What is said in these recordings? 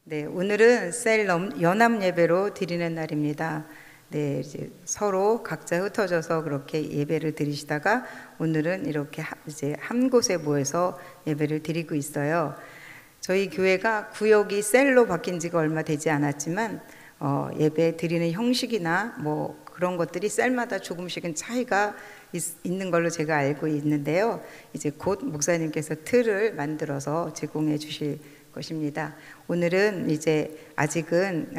네, 오늘은 셀 연합 예배로 드리는 날입니다. 네, 이제 서로 각자 흩어져서 그렇게 예배를 드리시다가 오늘은 이렇게 이제 한 곳에 모여서 예배를 드리고 있어요. 저희 교회가 구역이 셀로 바뀐 지가 얼마 되지 않았지만 예배 드리는 형식이나 뭐 그런 것들이 셀마다 조금씩은 차이가 있는 걸로 제가 알고 있는데요. 이제 곧 목사님께서 틀을 만들어서 제공해 주실 것입니다. 오늘은 이제 아직은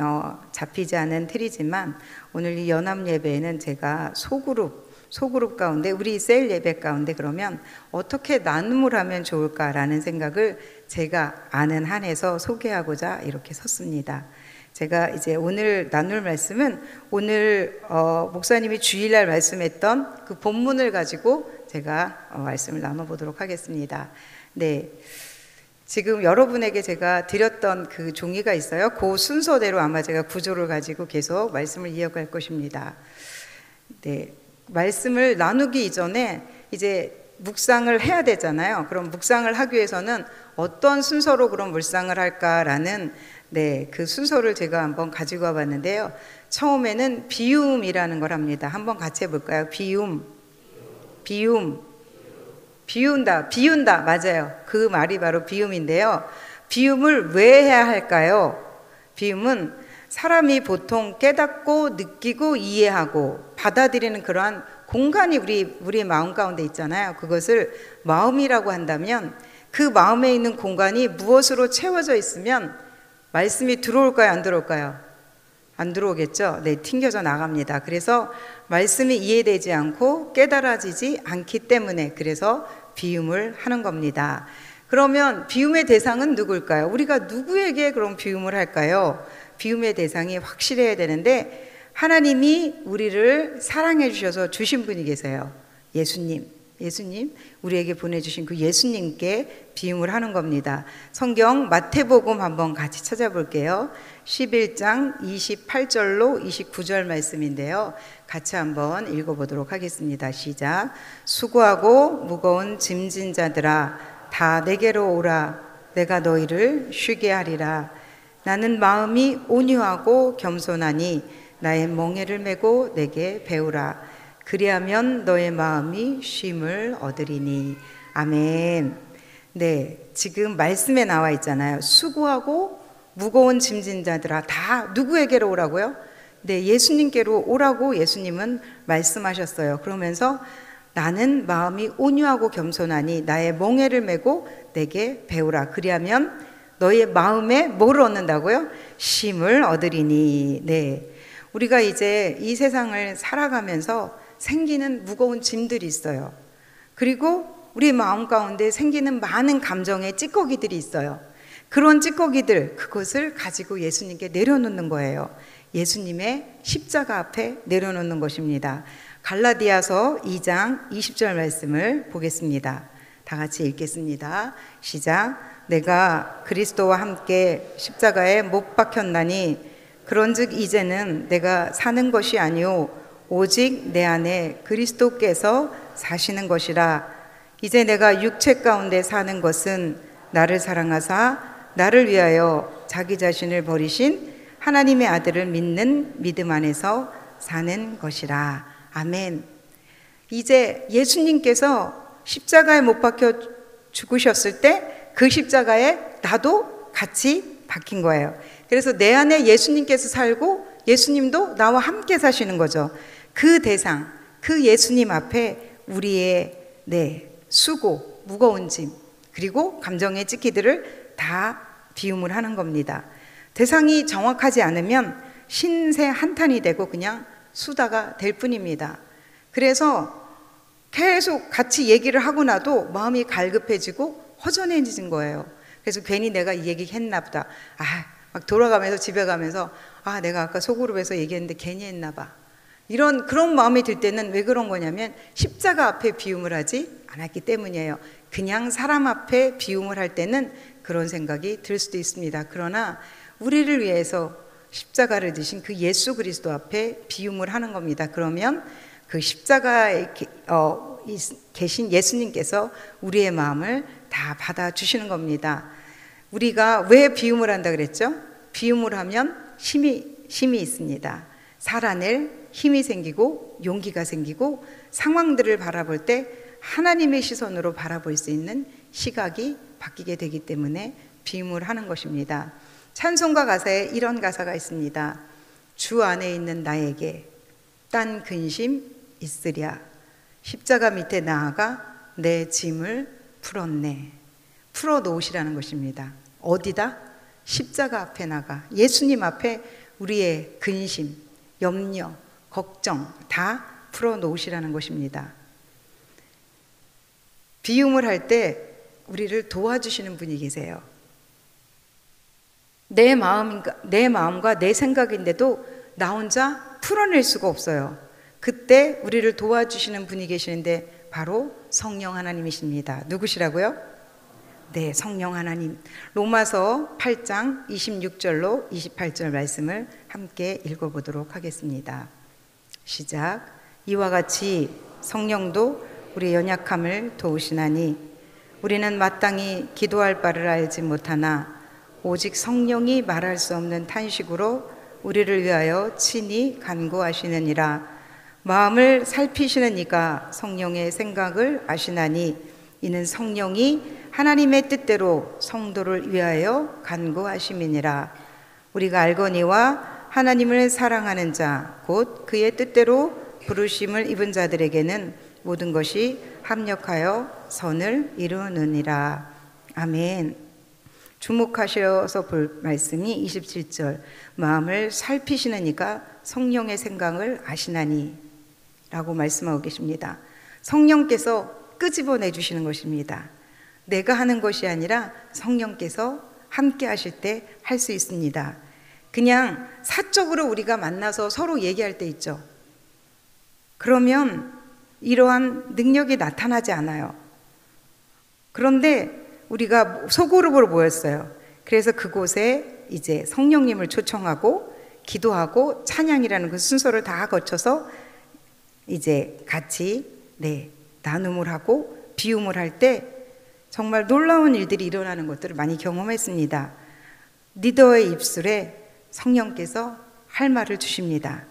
잡히지 않은 틀이지만 오늘 이 연합 예배에는 제가 소그룹 가운데 우리 셀 예배 가운데 그러면 어떻게 나눔을 하면 좋을까라는 생각을 제가 아는 한에서 소개하고자 이렇게 섰습니다. 제가 이제 오늘 나눌 말씀은 오늘 목사님이 주일날 말씀했던 그 본문을 가지고 제가 말씀을 나눠보도록 하겠습니다. 네. 지금 여러분에게 제가 드렸던 그 종이가 있어요. 그 순서대로 아마 제가 구조를 가지고 계속 말씀을 이어갈 것입니다. 네, 말씀을 나누기 이전에 이제 묵상을 해야 되잖아요. 그럼 묵상을 하기 위해서는 어떤 순서로 그럼 묵상을 할까라는 그 순서를 제가 한번 가지고 와봤는데요. 처음에는 비움이라는 걸 합니다. 한번 같이 해볼까요? 비운다. 맞아요. 그 말이 바로 비움인데요. 비움을 왜 해야 할까요? 비움은 사람이 보통 깨닫고 느끼고 이해하고 받아들이는 그러한 공간이 우리의 마음 가운데 있잖아요. 그것을 마음이라고 한다면 그 마음에 있는 공간이 무엇으로 채워져 있으면 말씀이 들어올까요? 안 들어올까요? 안 들어오겠죠? 네, 튕겨져 나갑니다. 그래서 말씀이 이해되지 않고 깨달아지지 않기 때문에 그래서 비움을 하는 겁니다. 그러면 비움의 대상은 누굴까요? 우리가 누구에게 그럼 비움을 할까요? 비움의 대상이 확실해야 되는데 하나님이 우리를 사랑해 주셔서 주신 분이 계세요. 예수님 우리에게 보내주신 그 예수님께 비움을 하는 겁니다. 성경 마태복음 한번 같이 찾아볼게요. 11장 28절로 29절 말씀인데요. 같이 한번 읽어보도록 하겠습니다. 시작. 수고하고 무거운 짐진 자들아 다 내게로 오라. 내가 너희를 쉬게 하리라. 나는 마음이 온유하고 겸손하니 나의 멍에를 메고 내게 배우라. 그리하면 너의 마음이 쉼을 얻으리니. 아멘. 네, 지금 말씀에 나와 있잖아요. 수고하고 무거운 짐진 자들아 다 누구에게로 오라고요? 네, 예수님께로 오라고 예수님은 말씀하셨어요. 그러면서 나는 마음이 온유하고 겸손하니 나의 멍에를 메고 내게 배우라. 그리하면 너의 마음에 뭐를 얻는다고요? 쉼을 얻으리니. 네, 우리가 이제 이 세상을 살아가면서 생기는 무거운 짐들이 있어요. 그리고 우리 마음 가운데 생기는 많은 감정의 찌꺼기들이 있어요. 그런 찌꺼기들, 그것을 가지고 예수님께 내려놓는 거예요. 예수님의 십자가 앞에 내려놓는 것입니다. 갈라디아서 2장 20절 말씀을 보겠습니다. 다 같이 읽겠습니다. 시작. 내가 그리스도와 함께 십자가에 못 박혔나니 그런즉 이제는 내가 사는 것이 아니오 오직 내 안에 그리스도께서 사시는 것이라. 이제 내가 육체 가운데 사는 것은 나를 사랑하사 나를 위하여 자기 자신을 버리신 하나님의 아들을 믿는 믿음 안에서 사는 것이라. 아멘. 이제 예수님께서 십자가에 못 박혀 죽으셨을 때 그 십자가에 나도 같이 박힌 거예요. 그래서 내 안에 예수님께서 살고 예수님도 나와 함께 사시는 거죠. 그 대상, 그 예수님 앞에 우리의 수고, 무거운 짐, 그리고 감정의 찌기들을 다 비움을 하는 겁니다. 대상이 정확하지 않으면 신세 한탄이 되고 그냥 수다가 될 뿐입니다. 그래서 계속 같이 얘기를 하고 나도 마음이 갈급해지고 허전해진 거예요. 그래서 괜히 내가 이 얘기 했나 보다. 막 돌아가면서 집에 가면서 내가 아까 소그룹에서 얘기했는데 괜히 했나 봐. 그런 마음이 들 때는 왜 그런 거냐면 십자가 앞에 비움을 하지 않았기 때문이에요. 그냥 사람 앞에 비움을 할 때는 그런 생각이 들 수도 있습니다. 그러나 우리를 위해서 십자가를 지신 그 예수 그리스도 앞에 비움을 하는 겁니다. 그러면 그 십자가에 계신 예수님께서 우리의 마음을 다 받아주시는 겁니다. 우리가 왜 비움을 한다 그랬죠? 비움을 하면 힘이 있습니다. 살아낼 힘이 생기고 용기가 생기고 상황들을 바라볼 때 하나님의 시선으로 바라볼 수 있는 시각이 바뀌게 되기 때문에 비움을 하는 것입니다. 찬송가 가사에 이런 가사가 있습니다. 주 안에 있는 나에게 딴 근심 있으랴. 십자가 밑에 나아가 내 짐을 풀었네. 풀어놓으시라는 것입니다. 어디다? 십자가 앞에 나가 예수님 앞에 우리의 근심, 염려, 걱정 다 풀어놓으시라는 것입니다. 비움을 할 때 우리를 도와주시는 분이 계세요. 내 마음과 내 생각인데도 나 혼자 풀어낼 수가 없어요. 그때 우리를 도와주시는 분이 계시는데 바로 성령 하나님이십니다. 누구시라고요? 네, 성령 하나님. 로마서 8장 26절로 28절 말씀을 함께 읽어보도록 하겠습니다. 시작. 이와 같이 성령도 우리의 연약함을 도우시나니 우리는 마땅히 기도할 바를 알지 못하나 오직 성령이 말할 수 없는 탄식으로 우리를 위하여 친히 간구하시느니라. 마음을 살피시는 이가 성령의 생각을 아시나니 이는 성령이 하나님의 뜻대로 성도를 위하여 간구하심이니라. 우리가 알거니와 하나님을 사랑하는 자 곧 그의 뜻대로 부르심을 입은 자들에게는 모든 것이 합력하여 선을 이루느니라. 아멘. 주목하셔서 볼 말씀이 27절. 마음을 살피시는 이가 성령의 생각을 아시나니 라고 말씀하고 계십니다. 성령께서 끄집어내 주시는 것입니다. 내가 하는 것이 아니라 성령께서 함께 하실 때 할 수 있습니다. 그냥 사적으로 우리가 만나서 서로 얘기할 때 있죠. 그러면 이러한 능력이 나타나지 않아요. 그런데 우리가 소그룹으로 모였어요. 그래서 그곳에 이제 성령님을 초청하고 기도하고 찬양이라는 그 순서를 다 거쳐서 이제 같이 나눔을 하고 비움을 할 때 정말 놀라운 일들이 일어나는 것들을 많이 경험했습니다. 리더의 입술에 성령께서 할 말을 주십니다.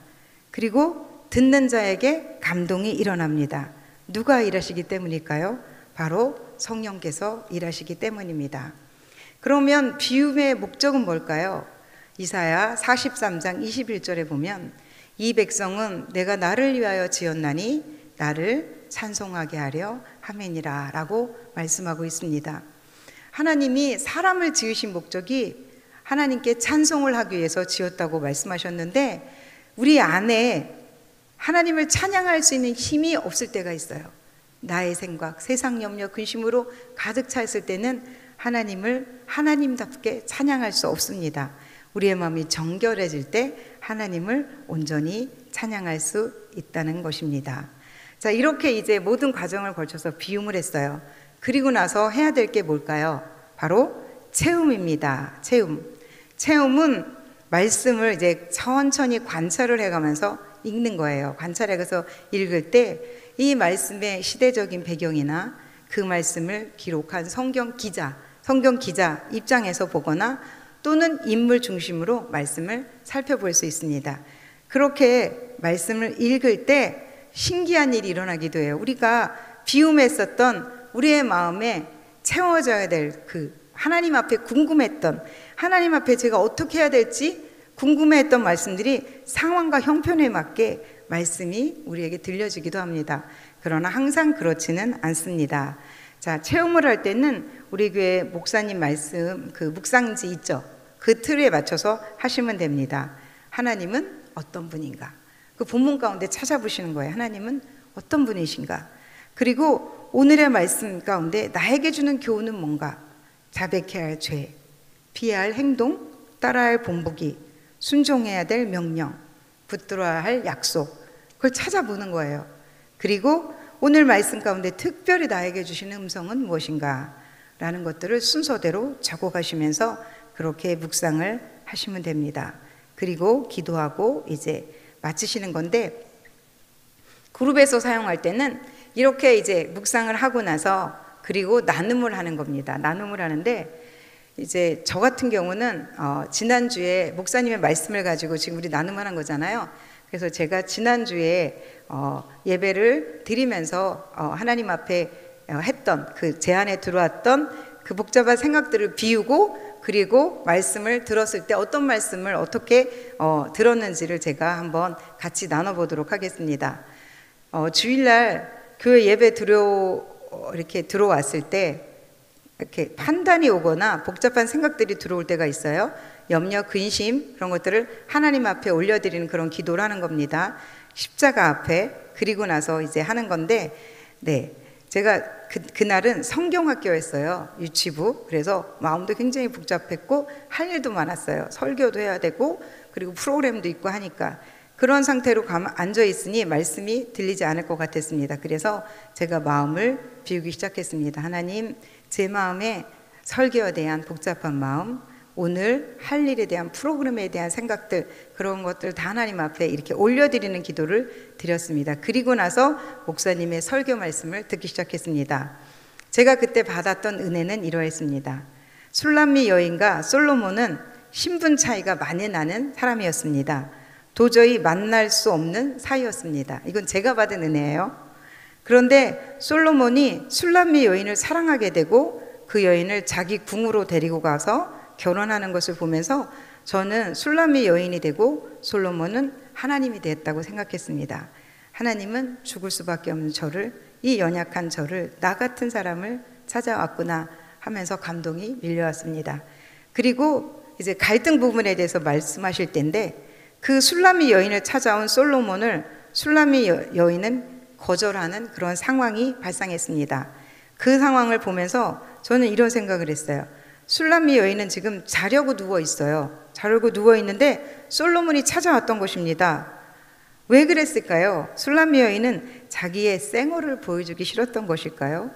그리고 듣는 자에게 감동이 일어납니다. 누가 일하시기 때문일까요? 바로 성령께서 일하시기 때문입니다. 그러면 비움의 목적은 뭘까요? 이사야 43장 21절에 보면 이 백성은 내가 나를 위하여 지었나니 나를 찬송하게 하려 함이니라 라고 말씀하고 있습니다. 하나님이 사람을 지으신 목적이 하나님께 찬송을 하기 위해서 지었다고 말씀하셨는데 우리 안에 하나님을 찬양할 수 있는 힘이 없을 때가 있어요. 나의 생각, 세상 염려, 근심으로 가득 차 있을 때는 하나님을 하나님답게 찬양할 수 없습니다. 우리의 마음이 정결해질 때 하나님을 온전히 찬양할 수 있다는 것입니다. 자, 이렇게 이제 모든 과정을 거쳐서 비움을 했어요. 그리고 나서 해야 될 게 뭘까요? 바로 체험입니다. 체험은 말씀을 이제 천천히 관찰을 해가면서 읽는 거예요. 관찰해서 읽을 때 이 말씀의 시대적인 배경이나 그 말씀을 기록한 성경 기자 입장에서 보거나 또는 인물 중심으로 말씀을 살펴볼 수 있습니다. 그렇게 말씀을 읽을 때 신기한 일이 일어나기도 해요. 우리가 비움했었던 우리의 마음에 채워져야 될 그 하나님 앞에 궁금했던, 하나님 앞에 제가 어떻게 해야 될지 궁금해했던 말씀들이 상황과 형편에 맞게 말씀이 우리에게 들려지기도 합니다. 그러나 항상 그렇지는 않습니다. 자, 체험을 할 때는 우리 교회 목사님 말씀 그 묵상지 있죠. 그 틀에 맞춰서 하시면 됩니다. 하나님은 어떤 분인가? 그 본문 가운데 찾아보시는 거예요. 하나님은 어떤 분이신가? 그리고 오늘의 말씀 가운데 나에게 주는 교훈은 뭔가? 자백해야 할 죄, 피해야 할 행동, 따라야 할 본보기, 순종해야 될 명령, 붙들어야 할 약속, 그걸 찾아보는 거예요. 그리고 오늘 말씀 가운데 특별히 나에게 주시는 음성은 무엇인가? 라는 것들을 순서대로 적어가시면서 그렇게 묵상을 하시면 됩니다. 그리고 기도하고 이제 마치시는 건데, 그룹에서 사용할 때는 이렇게 이제 묵상을 하고 나서 그리고 나눔을 하는 겁니다. 나눔을 하는데 이제 저 같은 경우는 지난주에 목사님의 말씀을 가지고 지금 우리 나눔하는 거잖아요. 그래서 제가 지난주에 예배를 드리면서 하나님 앞에 했던 그 제 안에 들어왔던 그 복잡한 생각들을 비우고, 그리고 말씀을 들었을 때 어떤 말씀을 어떻게 들었는지를 제가 한번 같이 나눠보도록 하겠습니다. 주일날 교회 예배 이렇게 들어왔을 때 이렇게 판단이 오거나 복잡한 생각들이 들어올 때가 있어요. 염려, 근심 그런 것들을 하나님 앞에 올려드리는 그런 기도를 하는 겁니다. 십자가 앞에. 그리고 나서 이제 하는 건데, 네, 제가 그날은 성경학교였어요. 유치부. 그래서 마음도 굉장히 복잡했고 할 일도 많았어요. 설교도 해야 되고 그리고 프로그램도 있고 하니까 그런 상태로 앉아 있으니 말씀이 들리지 않을 것 같았습니다. 그래서 제가 마음을 비우기 시작했습니다. 하나님, 제 마음에 설교에 대한 복잡한 마음, 오늘 할 일에 대한 프로그램에 대한 생각들, 그런 것들 다 하나님 앞에 이렇게 올려드리는 기도를 드렸습니다. 그리고 나서 목사님의 설교 말씀을 듣기 시작했습니다. 제가 그때 받았던 은혜는 이러했습니다. 술람미 여인과 솔로몬은 신분 차이가 많이 나는 사람이었습니다. 도저히 만날 수 없는 사이였습니다. 이건 제가 받은 은혜예요. 그런데 솔로몬이 술람미 여인을 사랑하게 되고 그 여인을 자기 궁으로 데리고 가서 결혼하는 것을 보면서 저는 술람미 여인이 되고 솔로몬은 하나님이 됐다고 생각했습니다. 하나님은 죽을 수밖에 없는 저를, 이 연약한 저를, 나 같은 사람을 찾아왔구나 하면서 감동이 밀려왔습니다. 그리고 이제 갈등 부분에 대해서 말씀하실 때인데, 그 술람미 여인을 찾아온 솔로몬을 술람미 여인은 거절하는 그런 상황이 발생했습니다. 그 상황을 보면서 저는 이런 생각을 했어요. 술람미 여인은 지금 자려고 누워 있어요. 자려고 누워 있는데 솔로몬이 찾아왔던 것입니다. 왜 그랬을까요? 술람미 여인은 자기의 쌩얼을 보여주기 싫었던 것일까요?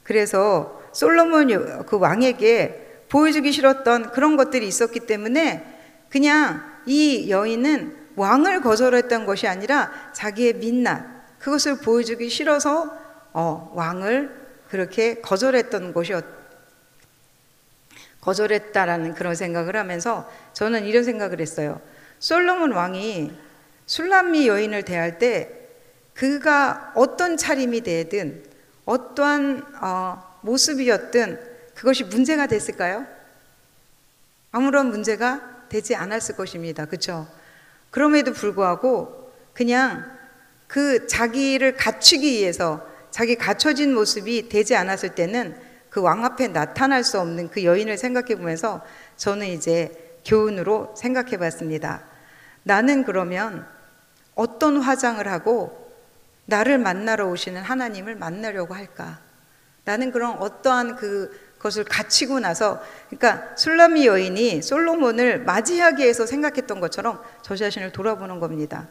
그래서 솔로몬 그 왕에게 보여주기 싫었던 그런 것들이 있었기 때문에 그냥 이 여인은 왕을 거절했던 것이 아니라 자기의 민낯, 그것을 보여주기 싫어서 왕을 그렇게 거절했다라는 그런 생각을 하면서 저는 이런 생각을 했어요. 솔로몬 왕이 술람미 여인을 대할 때 그가 어떤 차림이 되든 어떠한 모습이었든 그것이 문제가 됐을까요? 아무런 문제가 되지 않았을 것입니다. 그렇죠? 그럼에도 불구하고 그냥 그 자기를 갖추기 위해서 자기 갖춰진 모습이 되지 않았을 때는 그 왕 앞에 나타날 수 없는 그 여인을 생각해 보면서 저는 이제 교훈으로 생각해 봤습니다. 나는 그러면 어떤 화장을 하고 나를 만나러 오시는 하나님을 만나려고 할까? 나는 그런 어떠한 그것을 갖추고 나서, 그러니까 술람미 여인이 솔로몬을 맞이하기 위해서 생각했던 것처럼 저 자신을 돌아보는 겁니다.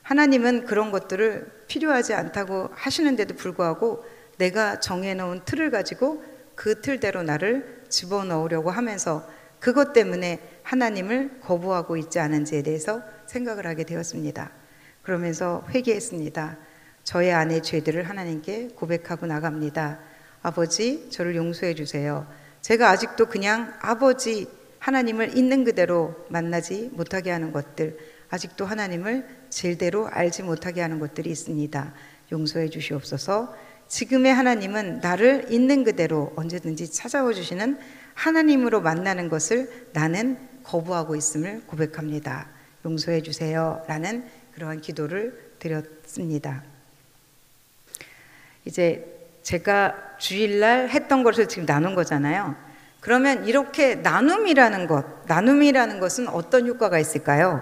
하나님은 그런 것들을 필요하지 않다고 하시는데도 불구하고 내가 정해놓은 틀을 가지고 그 틀대로 나를 집어넣으려고 하면서 그것 때문에 하나님을 거부하고 있지 않은지에 대해서 생각을 하게 되었습니다. 그러면서 회개했습니다. 저의 안의 죄들을 하나님께 고백하고 나갑니다. 아버지, 저를 용서해 주세요. 제가 아직도 그냥 아버지 하나님을 있는 그대로 만나지 못하게 하는 것들, 아직도 하나님을 제대로 알지 못하게 하는 것들이 있습니다. 용서해 주시옵소서. 지금의 하나님은 나를 있는 그대로 언제든지 찾아와 주시는 하나님으로 만나는 것을 나는 거부하고 있음을 고백합니다. 용서해 주세요. 라는 그러한 기도를 드렸습니다. 이제 제가 주일날 했던 것을 지금 나눈 거잖아요. 그러면 이렇게 나눔이라는 것은 어떤 효과가 있을까요?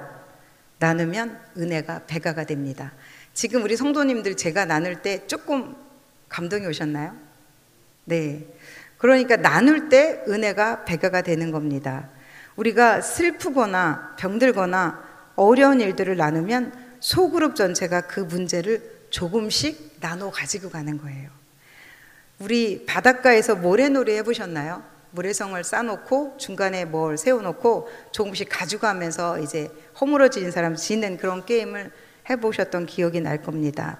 나누면 은혜가 배가가 됩니다. 지금 우리 성도님들 제가 나눌 때 조금 감동이 오셨나요? 네. 그러니까 나눌 때 은혜가 배가가 되는 겁니다. 우리가 슬프거나 병들거나 어려운 일들을 나누면 소그룹 전체가 그 문제를 조금씩 나눠 가지고 가는 거예요. 우리 바닷가에서 모래놀이 해보셨나요? 모래성을 쌓아놓고 중간에 뭘 세워놓고 조금씩 가져가면서 이제 허물어진 사람 지는 그런 게임을 해보셨던 기억이 날 겁니다.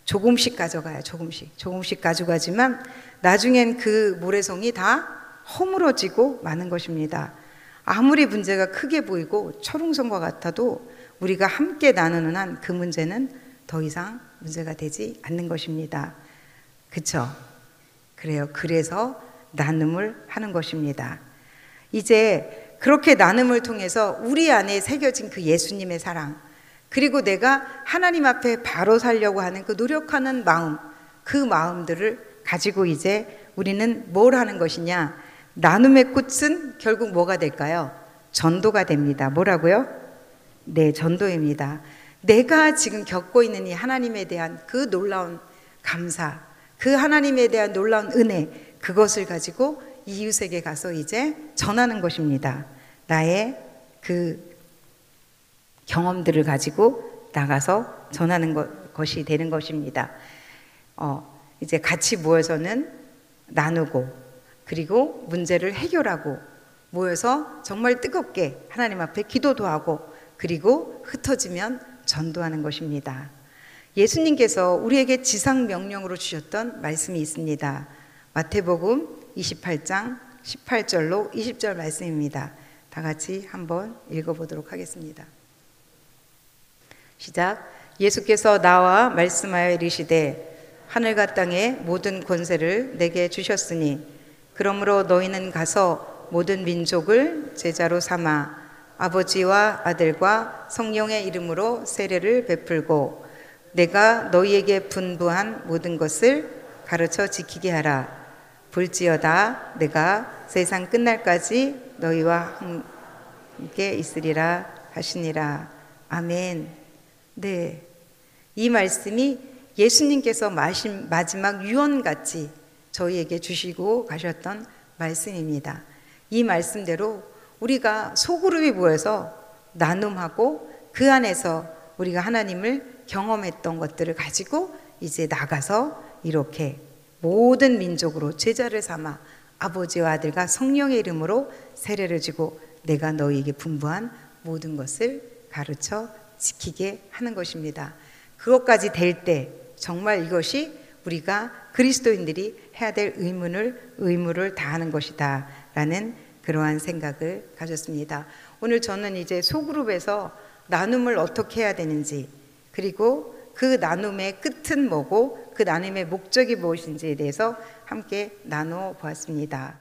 조금씩 가져가요. 조금씩 가져가지만 나중엔 그 모래성이 다 허물어지고 마는 것입니다. 아무리 문제가 크게 보이고 철옹성과 같아도 우리가 함께 나누는 한 그 문제는 더 이상 문제가 되지 않는 것입니다. 그쵸? 그래요. 그래서 나눔을 하는 것입니다. 이제 그렇게 나눔을 통해서 우리 안에 새겨진 그 예수님의 사랑, 그리고 내가 하나님 앞에 바로 살려고 하는 그 노력하는 마음, 그 마음들을 가지고 이제 우리는 뭘 하는 것이냐? 나눔의 꽃은 결국 뭐가 될까요? 전도가 됩니다. 뭐라고요? 네, 전도입니다. 내가 지금 겪고 있는 이 하나님에 대한 그 놀라운 감사, 그 하나님에 대한 놀라운 은혜, 그것을 가지고 이웃에게 가서 이제 전하는 것입니다. 나의 그 경험들을 가지고 나가서 전하는 것이 되는 것입니다. 이제 같이 모여서는 나누고, 그리고 문제를 해결하고, 모여서 정말 뜨겁게 하나님 앞에 기도도 하고, 그리고 흩어지면 전도하는 것입니다. 예수님께서 우리에게 지상 명령으로 주셨던 말씀이 있습니다. 마태복음 28장 18절로 20절 말씀입니다. 다 같이 한번 읽어보도록 하겠습니다. 시작. 예수께서 나와 말씀하여 이르시되 하늘과 땅의 모든 권세를 내게 주셨으니 그러므로 너희는 가서 모든 민족을 제자로 삼아 아버지와 아들과 성령의 이름으로 세례를 베풀고 내가 너희에게 분부한 모든 것을 가르쳐 지키게 하라. 볼지어다 내가 세상 끝날까지 너희와 함께 있으리라 하시니라. 아멘. 네, 이 말씀이 예수님께서 마지막 유언같이 저희에게 주시고 가셨던 말씀입니다. 이 말씀대로 우리가 소그룹이 모여서 나눔하고 그 안에서 우리가 하나님을 경험했던 것들을 가지고 이제 나가서 이렇게 모든 민족으로 제자를 삼아 아버지와 아들과 성령의 이름으로 세례를 주고 내가 너희에게 분부한 모든 것을 가르쳐 지키게 하는 것입니다. 그것까지 될 때 정말 이것이 우리가 그리스도인들이 해야 될 의무를 다하는 것이다 라는 그러한 생각을 가졌습니다. 오늘 저는 이제 소그룹에서 나눔을 어떻게 해야 되는지, 그리고 그 나눔의 끝은 뭐고 그 나눔의 목적이 무엇인지에 대해서 함께 나눠 보았습니다.